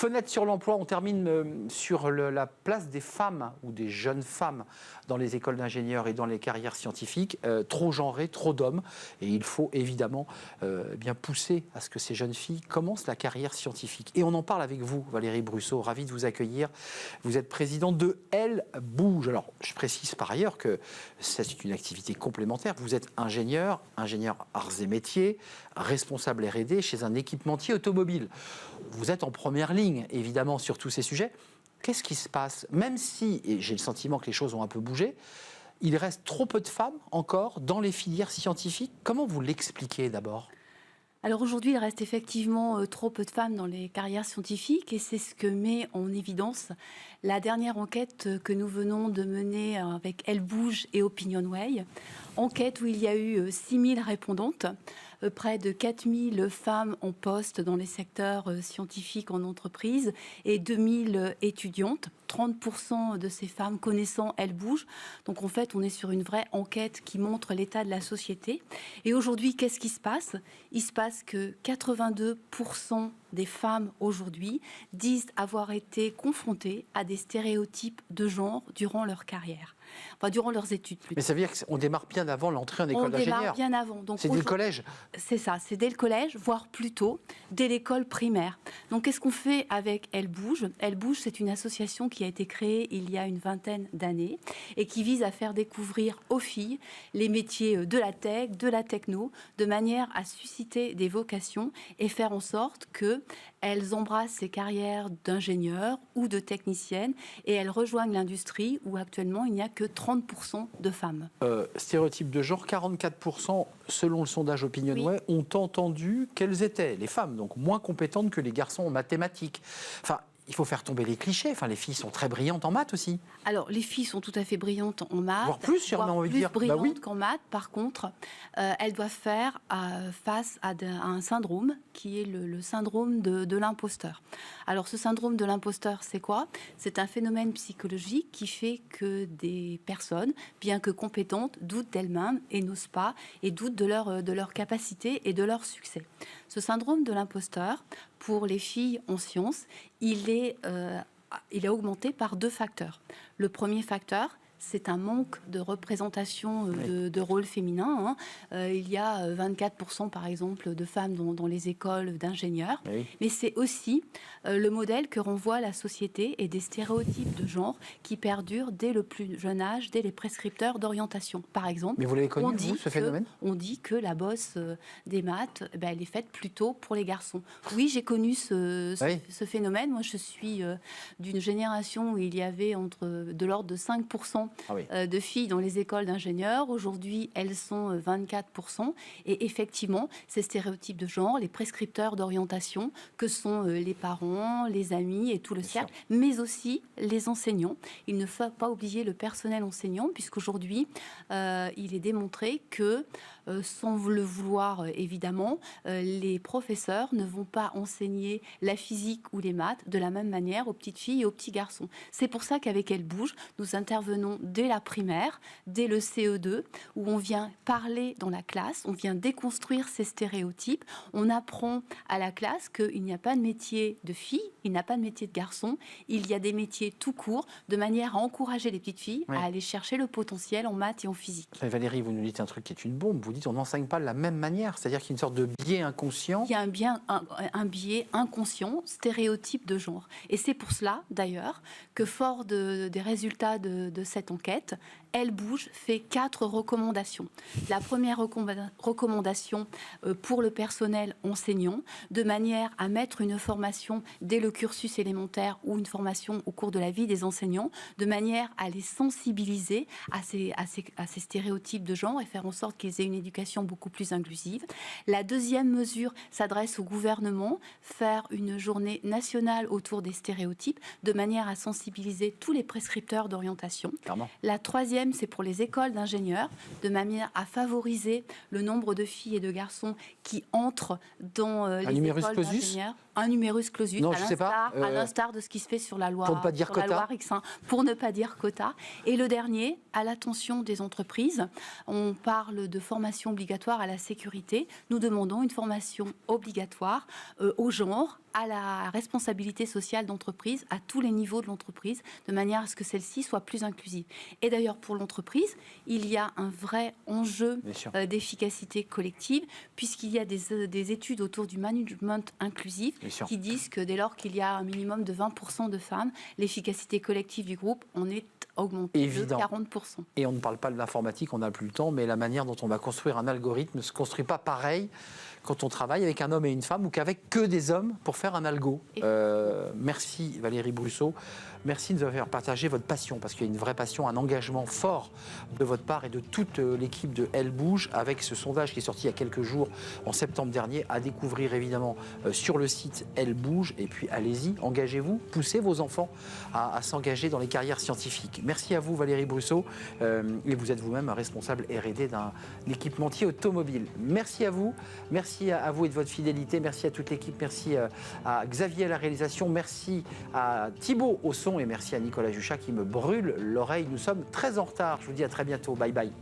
Fenêtre sur l'emploi, on termine sur la place des femmes ou des jeunes femmes dans les écoles d'ingénieurs et dans les carrières scientifiques. Trop genrées, trop d'hommes. Et il faut évidemment bien pousser à ce que ces jeunes filles commencent la carrière scientifique. Et on en parle avec vous, Valérie Brusseau. Ravi de vous accueillir. Vous êtes présidente de Elle Bouge. Alors, je précise par ailleurs que c'est une activité complémentaire. Vous êtes ingénieur arts et métiers, responsable R&D chez un équipementier automobile. Vous êtes en première ligne, évidemment, sur tous ces sujets. Qu'est-ce qui se passe? Même si, et j'ai le sentiment que les choses ont un peu bougé, il reste trop peu de femmes encore dans les filières scientifiques. Comment vous l'expliquez d'abord? Alors aujourd'hui, il reste effectivement trop peu de femmes dans les carrières scientifiques et c'est ce que met en évidence la dernière enquête que nous venons de mener avec Elle Bouge et OpinionWay. Enquête où il y a eu 6000 répondantes, près de 4000 femmes en poste dans les secteurs scientifiques en entreprise et 2000 étudiantes. 30% de ces femmes connaissant Elle Bouge. Donc en fait, on est sur une vraie enquête qui montre l'état de la société. Et aujourd'hui, qu'est-ce qui se passe? Il se passe que 82% des femmes aujourd'hui disent avoir été confrontées à des stéréotypes de genre durant leur carrière. Enfin, durant leurs études plutôt. Mais ça veut dire qu'on démarre bien avant l'entrée en école d'ingénieur. On démarre bien avant. C'est dès le collège. C'est ça, c'est dès le collège, voire plus tôt, dès l'école primaire. Donc qu'est-ce qu'on fait avec Elle Bouge? Elle Bouge, c'est une association qui a été créée il y a une vingtaine d'années et qui vise à faire découvrir aux filles les métiers de la tech, de la techno, de manière à susciter des vocations et faire en sorte qu'elles embrassent ces carrières d'ingénieurs ou de techniciennes et elles rejoignent l'industrie où actuellement il n'y a que 30% de femmes. Stéréotype de genre, 44% selon le sondage OpinionWay ont entendu qu'elles étaient, les femmes, donc moins compétentes que les garçons en mathématiques. Enfin, il faut faire tomber les clichés. Enfin, les filles sont très brillantes en maths aussi. Alors, les filles sont tout à fait brillantes en maths. Voire plus, si on a envie de dire. Brillantes qu'en maths. Par contre, elles doivent faire face à un syndrome qui est le syndrome de l'imposteur. Alors, ce syndrome de l'imposteur, c'est quoi? C'est un phénomène psychologique qui fait que des personnes, bien que compétentes, doutent d'elles-mêmes et n'osent pas, et doutent de leur capacité et de leur succès. Ce syndrome de l'imposteur, pour les filles en sciences, il a augmenté par 2 facteurs. Le premier facteur, c'est un manque de représentation de rôle féminin. Il y a 24% par exemple de femmes dans les écoles d'ingénieurs. Oui. Mais c'est aussi le modèle que renvoie la société et des stéréotypes de genre qui perdurent dès le plus jeune âge, dès les prescripteurs d'orientation. Par exemple, mais vous l'avez connu, vous, ce phénomène? On dit que la bosse des maths, elle est faite plutôt pour les garçons. Oui, j'ai connu ce phénomène. Moi, je suis d'une génération où il y avait de l'ordre de 5% de filles dans les écoles d'ingénieurs. Aujourd'hui, elles sont 24%. Et effectivement, ces stéréotypes de genre, les prescripteurs d'orientation, que sont les parents, les amis et tout le cercle, mais aussi les enseignants. Il ne faut pas oublier le personnel enseignant, puisqu'aujourd'hui, il est démontré que, sans le vouloir évidemment, les professeurs ne vont pas enseigner la physique ou les maths de la même manière aux petites filles et aux petits garçons. C'est pour ça qu'avec Elle Bouge, nous intervenons dès la primaire, dès le CE2, où on vient parler dans la classe, on vient déconstruire ces stéréotypes, on apprend à la classe qu'il n'y a pas de métier de fille, il n'y a pas de métier de garçon, il y a des métiers tout court, de manière à encourager les petites filles à aller chercher le potentiel en maths et en physique. Valérie, vous nous dites un truc qui est une bombe, vous dites on n'enseigne pas de la même manière, c'est-à-dire qu'il y a une sorte de biais inconscient. Il y a un biais inconscient, stéréotype de genre. Et c'est pour cela, d'ailleurs, que fort des résultats de cette enquête, Elle Bouge fait 4 recommandations. La première recommandation pour le personnel enseignant, de manière à mettre une formation dès le cursus élémentaire ou une formation au cours de la vie des enseignants, de manière à les sensibiliser à ces stéréotypes de genre et faire en sorte qu'ils aient une éducation beaucoup plus inclusive. La deuxième mesure s'adresse au gouvernement, faire une journée nationale autour des stéréotypes, de manière à sensibiliser tous les prescripteurs d'orientation. Clairement. La troisième, c'est pour les écoles d'ingénieurs, de manière à favoriser le nombre de filles et de garçons qui entrent dans les écoles d'ingénieurs. un numerus clausus, Non, à l'instar de ce qui se fait sur la loi, pour ne pas dire quota. la loi Rixin, pour ne pas dire quota. Et le dernier, à l'attention des entreprises, on parle de formation obligatoire à la sécurité. Nous demandons une formation obligatoire au genre, à la responsabilité sociale d'entreprise, à tous les niveaux de l'entreprise, de manière à ce que celle-ci soit plus inclusive. Et d'ailleurs, pour l'entreprise, il y a un vrai enjeu d'efficacité collective, puisqu'il y a des études autour du management inclusif qui disent que dès lors qu'il y a un minimum de 20% de femmes, l'efficacité collective du groupe, on est augmenté de 40%. Et on ne parle pas de l'informatique, on n'a plus le temps, mais la manière dont on va construire un algorithme ne se construit pas pareil quand on travaille avec un homme et une femme ou qu'avec que des hommes pour faire un algo. Merci Valérie Brusseau. Merci de nous avoir partagé votre passion, parce qu'il y a une vraie passion, un engagement fort de votre part et de toute l'équipe de Elle Bouge, avec ce sondage qui est sorti il y a quelques jours, en septembre dernier, à découvrir évidemment sur le site Elle Bouge. Et puis allez-y, engagez-vous, poussez vos enfants à s'engager dans les carrières scientifiques. Merci à vous Valérie Brusseau, et vous êtes vous-même un responsable R&D d'un équipementier automobile. Merci à vous, merci à vous et de votre fidélité, merci à toute l'équipe, merci à Xavier à la réalisation, merci à Thibaut au son, et merci à Nicolas Juchat qui me brûle l'oreille. Nous sommes très en retard. Je vous dis à très bientôt. Bye bye.